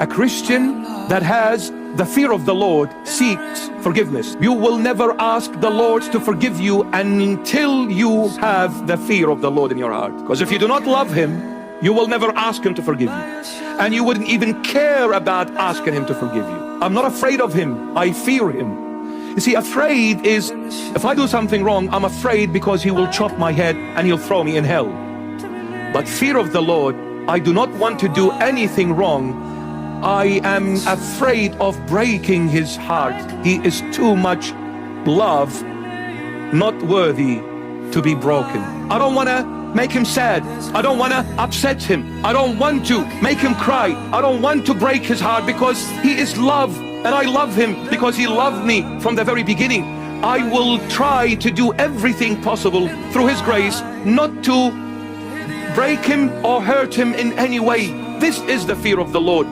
A Christian that has the fear of the Lord seeks forgiveness. You will never ask the Lord to forgive you until you have the fear of the Lord in your heart. Because if you do not love Him, you will never ask Him to forgive you. And you wouldn't even care about asking Him to forgive you. I'm not afraid of Him, I fear Him. You see, afraid is, if I do something wrong, I'm afraid because He will chop my head and He'll throw me in hell. But fear of the Lord, I do not want to do anything wrong. I am afraid of breaking His heart. He is too much love, not worthy to be broken. I don't want to make Him sad. I don't want to upset Him. I don't want to make Him cry. I don't want to break His heart, because He is love, and I love Him because He loved me from the very beginning. I will try to do everything possible through His grace not to break Him or hurt Him in any way. This is the fear of the Lord.